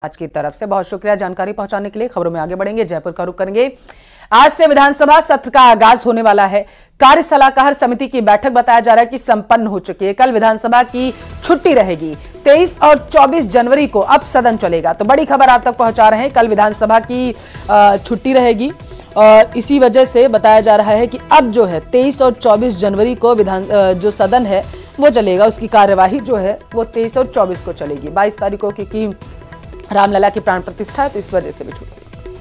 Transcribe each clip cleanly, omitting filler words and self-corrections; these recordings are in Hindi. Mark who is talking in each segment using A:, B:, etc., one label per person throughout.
A: आज की तरफ से बहुत शुक्रिया जानकारी पहुंचाने के लिए। खबरों में आगे बढ़ेंगे, जयपुर का रुख करेंगे। आज से विधानसभा सत्र का आगाज होने वाला है। कार्य सलाहकार समिति की बैठक बताया जा रहा है कि संपन्न हो चुकी है। कल विधानसभा की छुट्टी रहेगी। 23 और 24 जनवरी को अब सदन चलेगा। तो बड़ी खबर आप तक पहुंचा रहे हैं, कल विधानसभा की छुट्टी रहेगी और इसी वजह से बताया जा रहा है कि अब जो है 23 और 24 जनवरी को जो सदन है वो चलेगा। उसकी कार्यवाही जो है वो 23 और 24 को चलेगी। 22 तारीख को क्योंकि रामलला की प्राण प्रतिष्ठा है तो इस वजह से भी छूटेगी।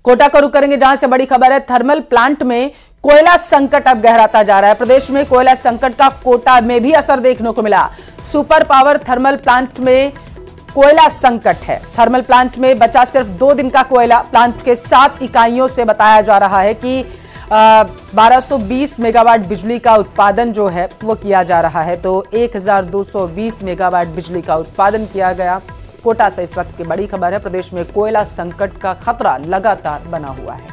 A: कोटा का रुख करेंगे, जहां से बड़ी खबर है। थर्मल प्लांट में कोयला संकट अब गहराता जा रहा है। प्रदेश में कोयला संकट का कोटा में भी असर देखने को मिला। सुपर पावर थर्मल प्लांट में कोयला संकट है। थर्मल प्लांट में बचा सिर्फ 2 दिन का कोयला। प्लांट के 7 इकाइयों से बताया जा रहा है कि 1220 मेगावाट बिजली का उत्पादन जो है वो किया जा रहा है। तो 1220 मेगावाट बिजली का उत्पादन किया गया। कोटा से इस वक्त की बड़ी खबर है। प्रदेश में कोयला संकट का खतरा लगातार बना हुआ है।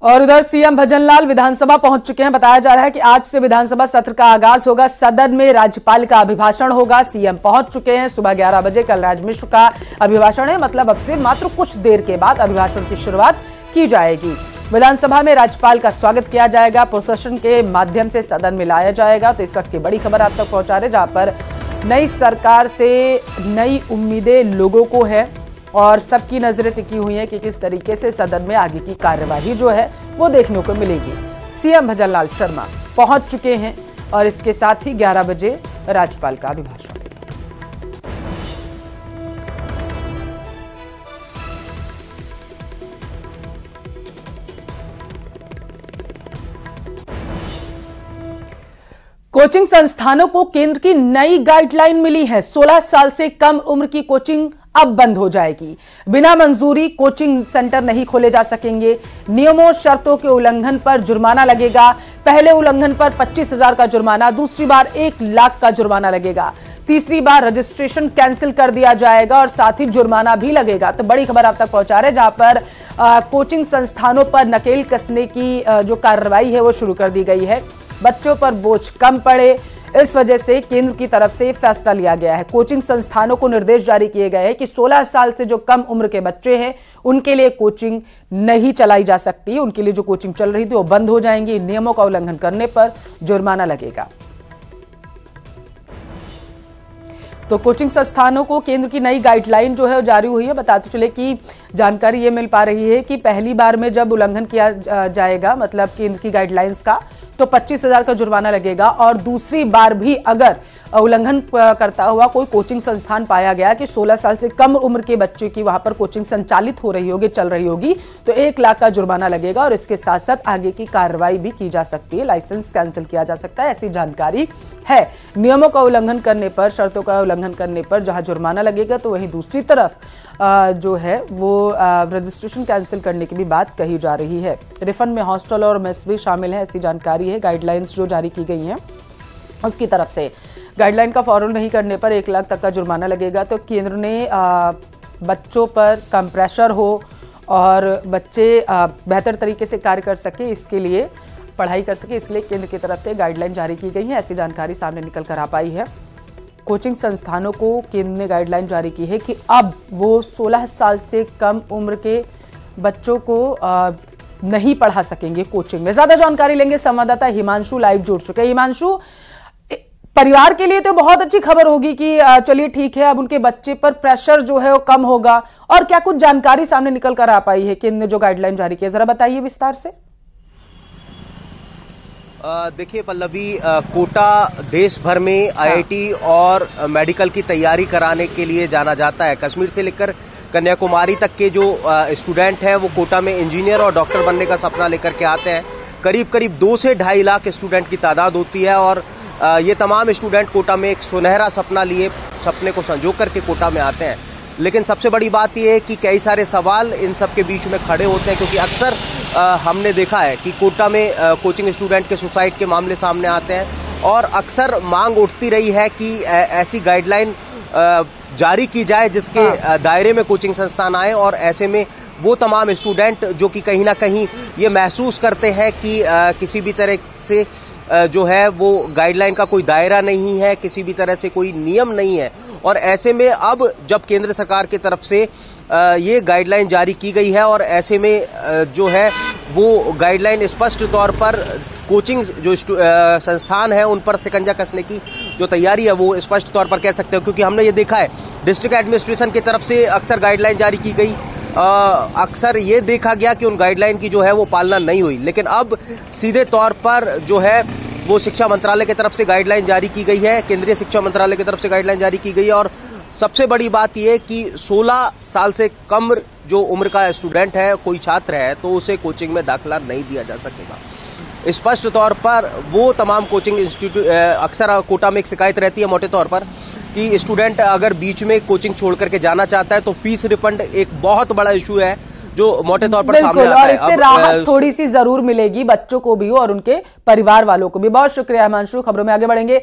A: और उधर सीएम भजनलाल विधानसभा पहुंच चुके हैं। बताया जा रहा है कि आज से विधानसभा सत्र का आगाज होगा। सदन में राज्यपाल का अभिभाषण होगा। सीएम पहुंच चुके हैं। सुबह 11 बजे कलराज मिश्र का अभिभाषण है। मतलब अब से मात्र कुछ देर के बाद अभिभाषण की शुरुआत की जाएगी। विधानसभा में राज्यपाल का स्वागत किया जाएगा। प्रोसेशन के माध्यम से सदन में लाया जाएगा। तो इस वक्त की बड़ी खबर आप तक पहुंचा रहे, जहां पर नई सरकार से नई उम्मीदें लोगों को है और सबकी नजरें टिकी हुई हैं कि किस तरीके से सदन में आगे की कार्यवाही जो है वो देखने को मिलेगी। सीएम भजनलाल शर्मा पहुंच चुके हैं और इसके साथ ही 11 बजे राज्यपाल का अभिभाषण। कोचिंग संस्थानों को केंद्र की नई गाइडलाइन मिली है। 16 साल से कम उम्र की कोचिंग अब बंद हो जाएगी। बिना मंजूरी कोचिंग सेंटर नहीं खोले जा सकेंगे। नियमों शर्तों के उल्लंघन पर जुर्माना लगेगा। पहले उल्लंघन पर 25,000 का जुर्माना, दूसरी बार 1 लाख का जुर्माना लगेगा। तीसरी बार रजिस्ट्रेशन कैंसिल कर दिया जाएगा और साथ ही जुर्माना भी लगेगा। तो बड़ी खबर आप तक पहुंचा रहे, जहां पर कोचिंग संस्थानों पर नकेल कसने की जो कार्रवाई है वो शुरू कर दी गई है। बच्चों पर बोझ कम पड़े, इस वजह से केंद्र की तरफ से फैसला लिया गया है। कोचिंग संस्थानों को निर्देश जारी किए गए हैं कि 16 साल से जो कम उम्र के बच्चे हैं उनके लिए कोचिंग नहीं चलाई जा सकती। उनके लिए जो कोचिंग चल रही थी वो बंद हो जाएंगी। नियमों का उल्लंघन करने पर जुर्माना लगेगा। तो कोचिंग संस्थानों को केंद्र की नई गाइडलाइन जो है जारी हुई है। बताते चले कि जानकारी ये मिल पा रही है कि पहली बार में जब उल्लंघन किया जाएगा, मतलब केंद्र की गाइडलाइंस का, तो 25,000 का जुर्माना लगेगा। और दूसरी बार भी अगर उल्लंघन करता हुआ कोई कोचिंग संस्थान पाया गया कि 16 साल से कम उम्र के बच्चे की वहां पर कोचिंग संचालित हो रही होगी, चल रही होगी, तो 1 लाख का जुर्माना लगेगा और इसके साथ साथ आगे की कार्रवाई भी की जा सकती है। लाइसेंस कैंसिल किया जा सकता है, ऐसी जानकारी है। नियमों का उल्लंघन करने पर, शर्तों का उल्लंघन करने पर जहां जुर्माना लगेगा, तो वहीं दूसरी तरफ जो है वो रजिस्ट्रेशन कैंसिल करने की भी बात कही जा रही है। रिफंड में हॉस्टल और मेस भी शामिल है, ऐसी जानकारी है। गाइडलाइंस जो जारी की गई हैं उसकी तरफ से गाइडलाइन का फॉलो नहीं करने पर 1 लाख तक का जुर्माना लगेगा। तो केंद्र ने बच्चों पर कम प्रेशर हो और बच्चे बेहतर तरीके से कार्य कर सके, इसके लिए पढ़ाई कर सके, इसलिए केंद्र की तरफ से गाइडलाइन जारी की गई है। ऐसी जानकारी सामने निकल कर आ पाई है। कोचिंग संस्थानों को केंद्र ने गाइडलाइन जारी की है कि अब वो 16 साल से कम उम्र के बच्चों को नहीं पढ़ा सकेंगे कोचिंग में। ज्यादा जानकारी लेंगे, संवाददाता हिमांशु लाइव जुड़ चुके हैं। हिमांशु, परिवार के लिए तो बहुत अच्छी खबर होगी कि चलिए ठीक है, अब उनके बच्चे पर प्रेशर जो है वो कम होगा, और क्या कुछ जानकारी सामने निकल कर आ पाई है केंद्र ने जो गाइडलाइन जारी की है, जरा बताइए विस्तार से।
B: देखिए पल्लवी, कोटा देश भर में आईआईटी और मेडिकल की तैयारी कराने के लिए जाना जाता है। कश्मीर से लेकर कन्याकुमारी तक के जो स्टूडेंट हैं वो कोटा में इंजीनियर और डॉक्टर बनने का सपना लेकर के आते हैं। करीब करीब 2 से 2.5 लाख स्टूडेंट की तादाद होती है और ये तमाम स्टूडेंट कोटा में एक सुनहरा सपना लिए, सपने को संजो करके कोटा में आते हैं। लेकिन सबसे बड़ी बात यह है कि कई सारे सवाल इन सब के बीच में खड़े होते हैं, क्योंकि अक्सर हमने देखा है कि कोटा में कोचिंग स्टूडेंट के सुसाइड के मामले सामने आते हैं और अक्सर मांग उठती रही है कि ऐसी गाइडलाइन जारी की जाए जिसके दायरे में कोचिंग संस्थान आए, और ऐसे में वो तमाम स्टूडेंट जो कि कहीं ना कहीं ये महसूस करते हैं कि किसी भी तरह से जो है वो गाइडलाइन का कोई दायरा नहीं है, किसी भी तरह से कोई नियम नहीं है, और ऐसे में अब जब केंद्र सरकार की तरफ से ये गाइडलाइन जारी की गई है और ऐसे में जो है वो गाइडलाइन स्पष्ट तौर पर कोचिंग जो संस्थान है उन पर शिकंजा कसने की जो तैयारी है वो स्पष्ट तौर पर कह सकते हो, क्योंकि हमने ये देखा है डिस्ट्रिक्ट एडमिनिस्ट्रेशन की तरफ से अक्सर गाइडलाइन जारी की गई, अक्सर ये देखा गया कि उन गाइडलाइन की जो है वो पालना नहीं हुई, लेकिन अब सीधे तौर पर जो है वो शिक्षा मंत्रालय की तरफ से गाइडलाइन जारी की गई है, केंद्रीय शिक्षा मंत्रालय की तरफ से गाइडलाइन जारी की गई है। और सबसे बड़ी बात यह कि 16 साल से कम जो उम्र का स्टूडेंट है, कोई छात्र है, तो उसे कोचिंग में दाखिला नहीं दिया जा सकेगा। स्पष्ट तौर पर वो तमाम कोचिंग इंस्टीट्यूट, अक्सर कोटा में एक शिकायत रहती है मोटे तौर पर कि स्टूडेंट अगर बीच में कोचिंग छोड़ करके जाना चाहता है तो फीस रिफंड एक बहुत बड़ा इशू है जो मोटे तौर पर सामने आता है।
A: और इससे राहत थोड़ी सी जरूर मिलेगी बच्चों को भी और उनके परिवार वालों को भी। बहुत शुक्रिया हिमांशु, खबरों में आगे बढ़ेंगे।